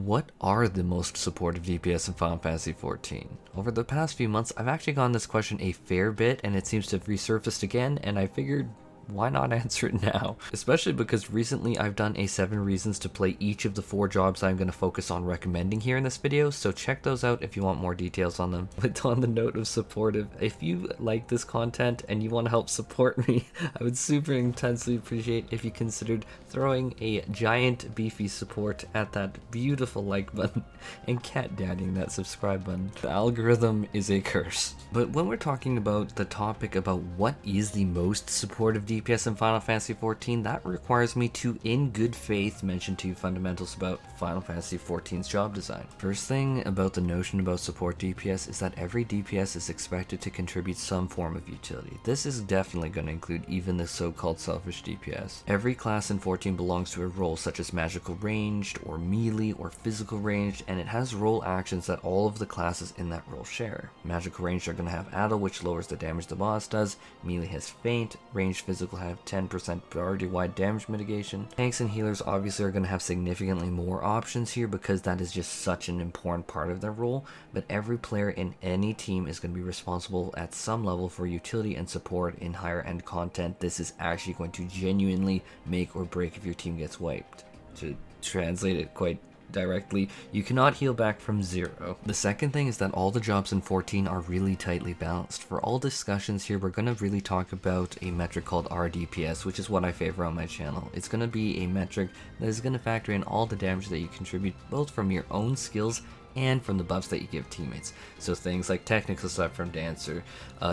What are the most supportive DPS in Final Fantasy XIV? Over the past few months, I've actually gotten this question a fair bit, and it seems to have resurfaced again, and I figured, why not answer it now? Especially because recently I've done a 7 reasons to play each of the 4 jobs I'm going to focus on recommending here in this video, so check those out if you want more details on them. But on the note of supportive, if you like this content and you want to help support me, I would super intensely appreciate if you considered throwing a giant beefy support at that beautiful like button and cat daddying that subscribe button. The algorithm is a curse. But when we're talking about the topic about what is the most supportive DPS in Final Fantasy XIV, that requires me to, in good faith, mention 2 fundamentals about Final Fantasy XIV's job design. First thing about the notion about support DPS is that every DPS is expected to contribute some form of utility. This is definitely going to include even the so-called selfish DPS. Every class in 14 belongs to a role such as magical ranged, or melee, or physical ranged, and it has role actions that all of the classes in that role share. Magical ranged are going to have Addle, which lowers the damage the boss does. Melee has Feint. Ranged physical have 10% priority-wide damage mitigation. Tanks and healers obviously are going to have significantly more options here because that is just such an important part of their role, but every player in any team is going to be responsible at some level for utility and support in higher end content. This is actually going to genuinely make or break if your team gets wiped. To translate it quite directly, you cannot heal back from 0. The second thing is that all the jobs in 14 are really tightly balanced. For all discussions here, we're going to really talk about a metric called RDPS, which is what I favor on my channel. It's going to be a metric that is going to factor in all the damage that you contribute, both from your own skills and from the buffs that you give teammates. So things like technical stuff from Dancer,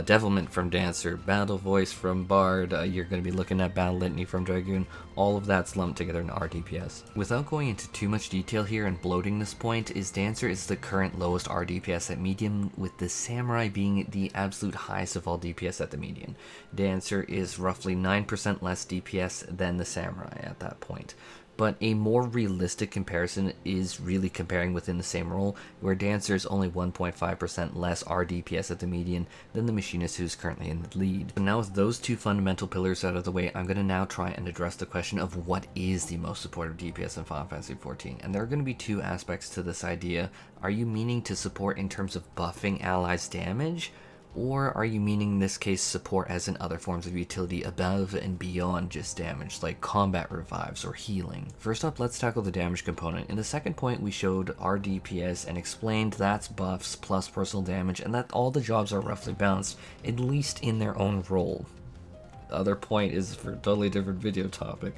devilment from Dancer, battle voice from Bard, you're going to be looking at battle litany from Dragoon, all of that's lumped together in RDPS. Without going into too much detail here and bloating this point, Dancer is the current lowest RDPS at medium, with the Samurai being the absolute highest of all DPS at the median. Dancer is roughly 9% less DPS than the Samurai at that point. But a more realistic comparison is really comparing within the same role, where Dancer is only 1.5% less RDPS at the median than the Machinist, who's currently in the lead. So now with those 2 fundamental pillars out of the way, I'm going to now try and address the question of what is the most supportive DPS in Final Fantasy XIV. And there are going to be 2 aspects to this idea. Are you meaning to support in terms of buffing allies' damage? Or are you meaning in this case support as in other forms of utility above and beyond just damage, like combat revives or healing? First up, let's tackle the damage component. In the second point, we showed our DPS and explained that's buffs plus personal damage, and that all the jobs are roughly balanced, at least in their own role. The other point is for a totally different video topic,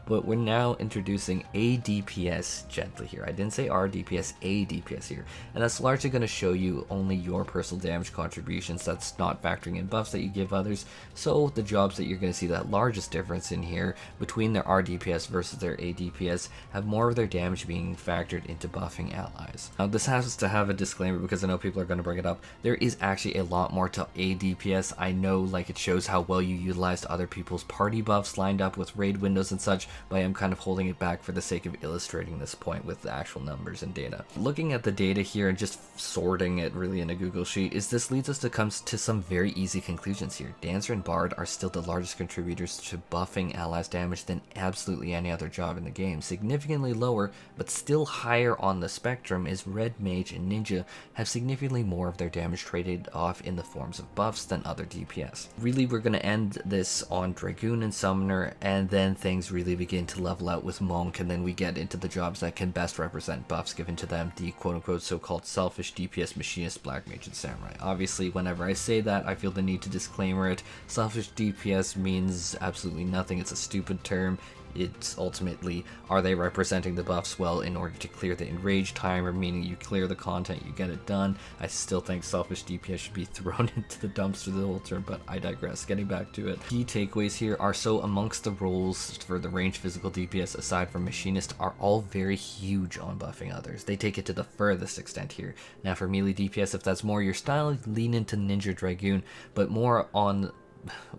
but we're now introducing a DPS gently here. I didn't say our DPS, a DPS here, and that's largely going to show you only your personal damage contributions. That's not factoring in buffs that you give others. So the jobs that you're going to see that largest difference in here between their RDPS versus their ADPS have more of their damage being factored into buffing allies. Now this has to have a disclaimer because I know people are going to bring it up. There is actually a lot more to ADPS. I know, like, it shows how well you utilized other people's party buffs lined up with raid windows and such, but I am kind of holding it back for the sake of illustrating this point with the actual numbers and data. Looking at the data here and just sorting it really in a Google sheet, this leads us to come to some very easy conclusions here. Dancer and Bard are still the largest contributors to buffing allies' damage than absolutely any other job in the game. Significantly lower, but still higher on the spectrum, is Red Mage and Ninja have significantly more of their damage traded off in the forms of buffs than other DPS. Really, we're going to end this on Dragoon and Summoner, and then things really begin to level out with Monk, and then we get into the jobs that can best represent buffs given to them, the quote-unquote so-called selfish DPS, Machinist, Black Mage, and Samurai. Obviously, whenever I say that, I feel the need to disclaimer it. Selfish DPS means absolutely nothing. It's a stupid term. It's ultimately, are they representing the buffs well in order to clear the enrage timer, meaning you clear the content, you get it done. I still think selfish DPS should be thrown into the dumpster, the whole term, but I digress. Getting back to it. Key takeaways here are, so amongst the roles for the ranged physical DPS aside from Machinist are all very huge on buffing others. They take it to the furthest extent here. Now for melee DPS, if that's more your style, lean into Ninja Dragoon, but more on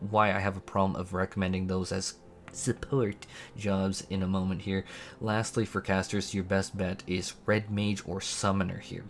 why I have a problem of recommending those as support jobs in a moment here. Lastly, for casters, your best bet is Red Mage or Summoner here.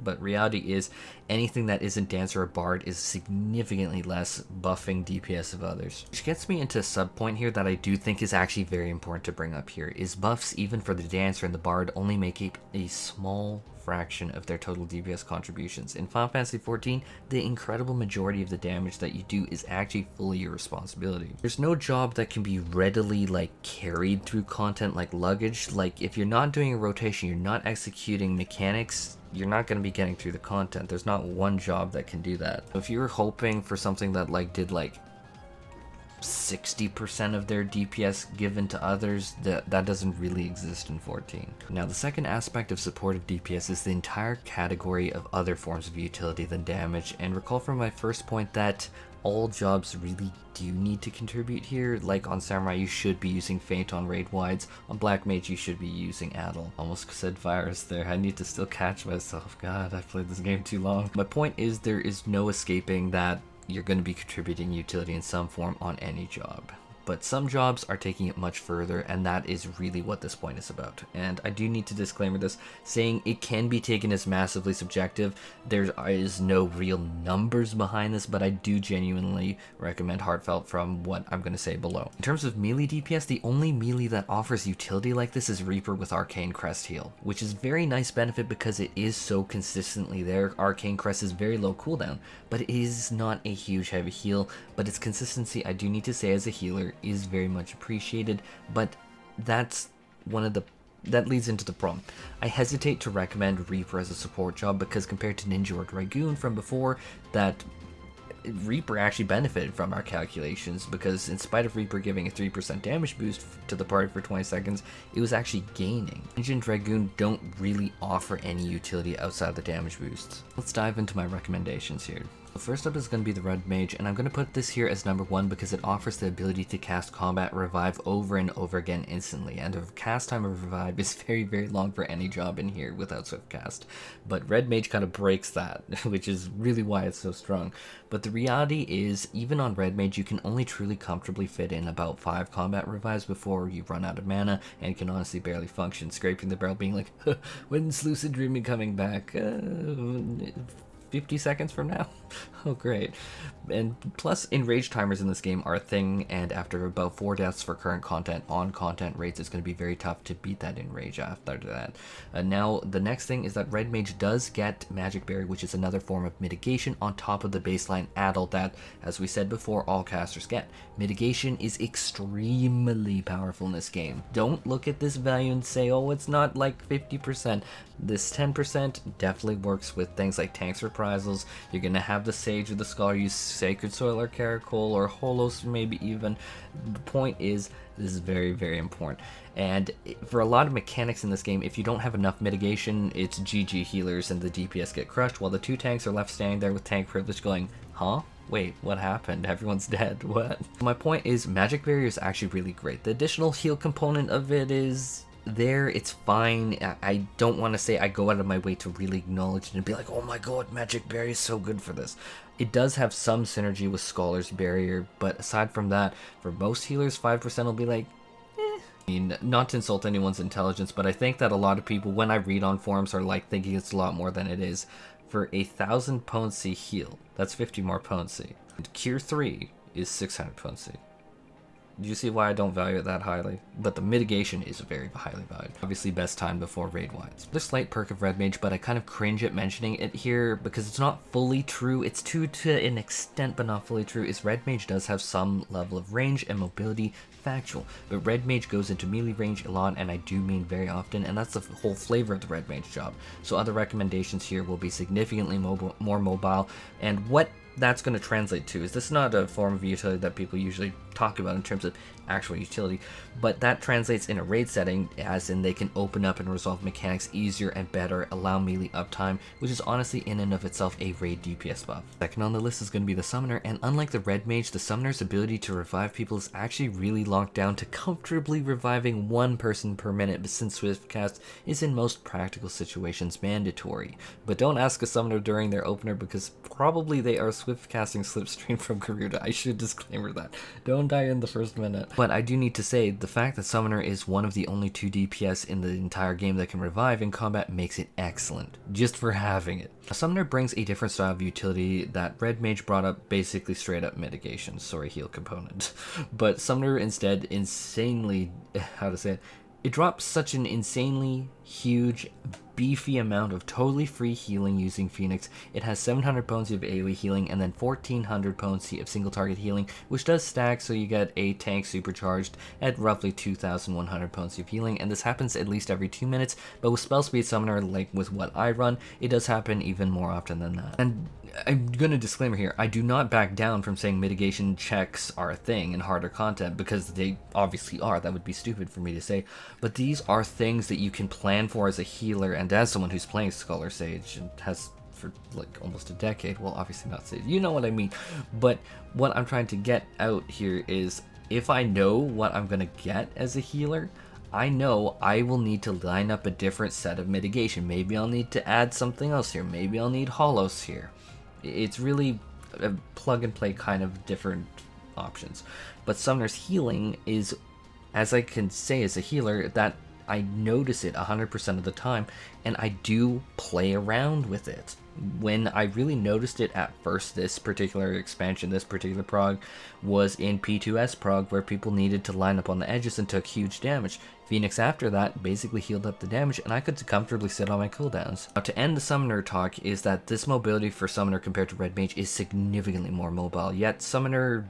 but reality is anything that isn't Dancer or Bard is significantly less buffing DPS of others. Which gets me into a sub point here that I do think is actually very important to bring up here, is buffs even for the Dancer and the Bard only make a small fraction of their total DPS contributions. In Final Fantasy XIV, the incredible majority of the damage that you do is actually fully your responsibility. There's no job that can be readily carried through content like luggage. Like if you're not doing a rotation, you're not executing mechanics, you're not going to be getting through the content. There's not one job that can do that. If you're hoping for something that did 60% of their DPS given to others, that doesn't really exist in 14. Now the second aspect of supportive DPS is the entire category of other forms of utility than damage, and recall from my first point that all jobs really do need to contribute here. Like on Samurai you should be using Feint on raid wides, on Black Mage you should be using Addle. Almost said virus there, I need to still catch myself, god I've played this game too long. My point is there is no escaping that you're going to be contributing utility in some form on any job. But some jobs are taking it much further, and that is really what this point is about. And I do need to disclaimer this, saying it can be taken as massively subjective. There is no real numbers behind this, but I do genuinely recommend Heartfelt from what I'm going to say below. In terms of melee DPS, the only melee that offers utility like this is Reaper with Arcane Crest heal, which is very nice benefit because it is so consistently there. Arcane Crest is very low cooldown, but it is not a huge heavy heal, but its consistency, I do need to say as a healer, is very much appreciated, but that leads into the problem. I hesitate to recommend Reaper as a support job because compared to Ninja or Dragoon from before, that Reaper actually benefited from our calculations, because in spite of Reaper giving a 3% damage boost to the party for 20 seconds, it was actually gaining. Ninja and Dragoon don't really offer any utility outside the damage boosts. Let's dive into my recommendations here. First up is going to be the Red Mage, and I'm going to put this here as number 1 because it offers the ability to cast Combat Revive over and over again instantly, and the cast time of Revive is very, very long for any job in here without Swift Cast. But Red Mage kind of breaks that, which is really why it's so strong. But the reality is, even on Red Mage, you can only truly comfortably fit in about 5 Combat Revives before you run out of mana, and can honestly barely function, scraping the barrel being like, when's Lucid Dreaming coming back? 50 seconds from now? Oh great. And plus enrage timers in this game are a thing, and after about 4 deaths for current content on content rates, it's going to be very tough to beat that enrage after that. Now the next thing is that Red Mage does get Magic Berry, which is another form of mitigation on top of the baseline Addle that, as we said before, all casters get. Mitigation is extremely powerful in this game. Don't look at this value and say, oh, it's not like 50%. This 10% definitely works with things like Tank's Reprisals. You're going to have the Sage or the Scholar use Sacred Soil or Caracol or Holos maybe even. The point is, this is very, very important. And for a lot of mechanics in this game, if you don't have enough mitigation, it's GG healers and the DPS get crushed, while the 2 tanks are left standing there with tank privilege going, huh? Wait, what happened? Everyone's dead. What? My point is, Magic Barrier is actually really great. The additional heal component of it is there, it's fine. I don't want to say I go out of my way to really acknowledge it and be like, oh my god, Magic Barrier is so good for this. It does have some synergy with Scholar's Barrier, but aside from that, for most healers, 5% will be like, I mean, not to insult anyone's intelligence, but I think that a lot of people, when I read on forums, are thinking it's a lot more than it is. For 1,000 potency heal, that's 50 more potency. And Cure 3 is 600 potency. Do you see why I don't value it that highly? But the mitigation is very highly valued. Obviously best time before raid wides. There's a slight perk of Red Mage, but I kind of cringe at mentioning it here because it's not fully true. It's true to an extent, but not fully true, is Red Mage does have some level of range and mobility, factual. But Red Mage goes into melee range a lot, and I do mean very often, and that's the whole flavor of the Red Mage job. So other recommendations here will be significantly more mobile, and what that's going to translate to is, this is not a form of utility that people usually talk about in terms of actual utility, but that translates in a raid setting, as in they can open up and resolve mechanics easier and better, allow melee uptime, which is honestly in and of itself a raid DPS buff. Second on the list is going to be the Summoner, and unlike the Red Mage, the Summoner's ability to revive people is actually really locked down to comfortably reviving 1 person per minute, but since Swiftcast is in most practical situations mandatory. But don't ask a Summoner during their opener, because probably they are Swift casting Slipstream from Garuda. I should disclaimer that. Don't die in the first last minute. But I do need to say, the fact that Summoner is one of the only 2 DPS in the entire game that can revive in combat makes it excellent, just for having it. Summoner brings a different style of utility that Red Mage brought up, basically straight up mitigation, sorry, heal component. But Summoner instead insanely, how to say it, it drops such an insanely huge, beefy amount of totally free healing using Phoenix. It has 700 potency of AoE healing and then 1400 potency of single target healing, which does stack, so you get a tank supercharged at roughly 2100 potency of healing, and this happens at least every 2 minutes, but with spell speed Summoner, like with what I run, it does happen even more often than that. And I'm gonna disclaimer here, I do not back down from saying mitigation checks are a thing in harder content, because they obviously are. That would be stupid for me to say, but these are things that you can plan for as a healer and as someone who's playing Scholar Sage and has for like almost a decade. Well, obviously not Sage, you know what I mean. But what I'm trying to get out here is, if I know what I'm gonna get as a healer, I know I will need to line up a different set of mitigation. Maybe I'll need to add something else here. Maybe I'll need hollows here. It's really a plug and play kind of different options. But Summoner's healing is, as I can say as a healer, that I notice it 100% of the time, and I do play around with it. When I really noticed it at first, this particular expansion, this particular prog, was in P2S prog, where people needed to line up on the edges and took huge damage. Phoenix after that basically healed up the damage, and I could comfortably sit on my cooldowns. Now, to end the Summoner talk, is that this mobility for Summoner compared to Red Mage is significantly more mobile, yet Summoner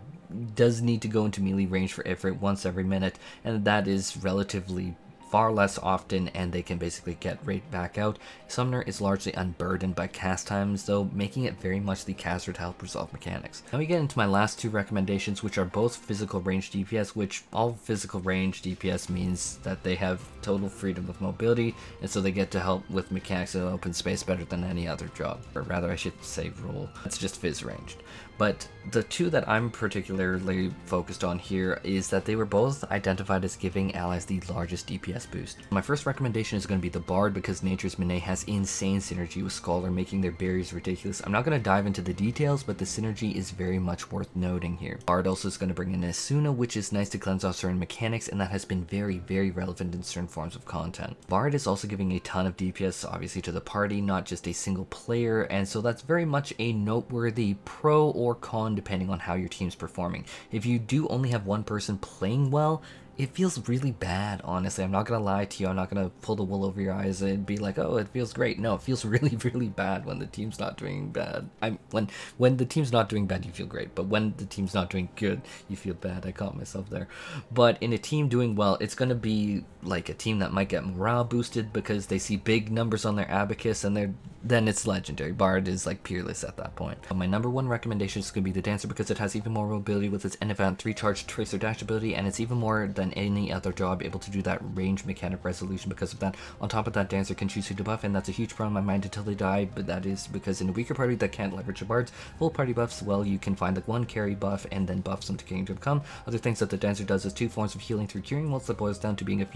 does need to go into melee range for Ifrit once every minute, and that is relatively far less often, and they can basically get right back out. Summoner is largely unburdened by cast times, though, making it very much the caster to help resolve mechanics. Now we get into my last 2 recommendations, which are both physical range DPS, which all physical range DPS means that they have total freedom of mobility, and so they get to help with mechanics in open space better than any other job. Or rather, I should say rule. It's just phys ranged. But the 2 that I'm particularly focused on here is that they were both identified as giving allies the largest DPS boost. My first recommendation is going to be the Bard, because Nature's Mine has insane synergy with Scholar, making their barriers ridiculous. I'm not going to dive into the details, but the synergy is very much worth noting here. Bard also is going to bring in Asuna, which is nice to cleanse off certain mechanics, and that has been very, very relevant in certain forms of content. Bard is also giving a ton of DPS, obviously, to the party, not just a single player, and so that's very much a noteworthy pro or con depending on how your team's performing. If you do only have one person playing well, it feels really bad, honestly. I'm not gonna lie to you. I'm not gonna pull the wool over your eyes and be like, oh, it feels great. No, it feels really, really bad when the team's not doing bad. When the team's not doing bad, you feel great. But when the team's not doing good, you feel bad. I caught myself there. But in a team doing well, it's gonna be like a team that might get morale boosted because they see big numbers on their abacus, and then it's legendary. Bard is like peerless at that point. My number 1 recommendation is gonna be the Dancer, because it has even more mobility with its N-Event 3-charge tracer dash ability, and it's even more than any other job able to do that range mechanic resolution because of that. On top of that, Dancer can choose who to buff, and that's a huge problem in my mind until they die, but that is because in a weaker party that can't leverage the bards, full party buffs, well, you can find like 1 carry buff and then buff some to Kingdom Come. Other things that the Dancer does is 2 forms of healing through curing, whilst that boils down to being a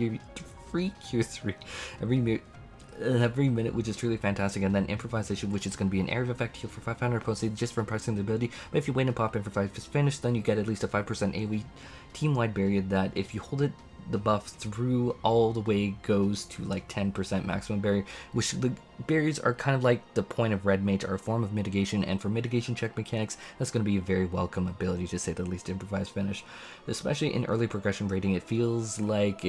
free cure 3 every minute, which is truly fantastic, and then improvisation, which is going to be an area of effect heal for 500 potency just from pressing the ability. But if you wait and pop improvise finish, then you get at least a 5% AoE team-wide barrier that, if you hold it, the buff through all the way goes to like 10% maximum barrier, which the barriers are kind of like the point of Red Mage, are a form of mitigation, and for mitigation check mechanics, that's going to be a very welcome ability, to say the least. Improvise finish, especially in early progression rating, it feels like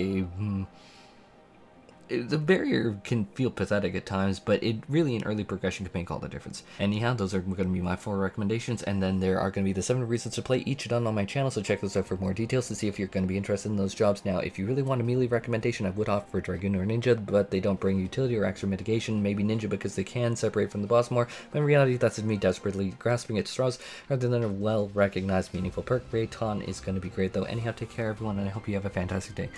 the barrier can feel pathetic at times, but it really in early progression can make all the difference. Anyhow, those are going to be my 4 recommendations, and then there are going to be the 7 reasons to play, each done on my channel, so check those out for more details to see if you're going to be interested in those jobs. Now, if you really want a melee recommendation, I would offer Dragoon or Ninja, but they don't bring utility or extra mitigation. Maybe Ninja because they can separate from the boss more, but in reality that's me desperately grasping at straws rather than a well-recognized meaningful perk. Rayton is going to be great though. Anyhow, take care everyone, and I hope you have a fantastic day.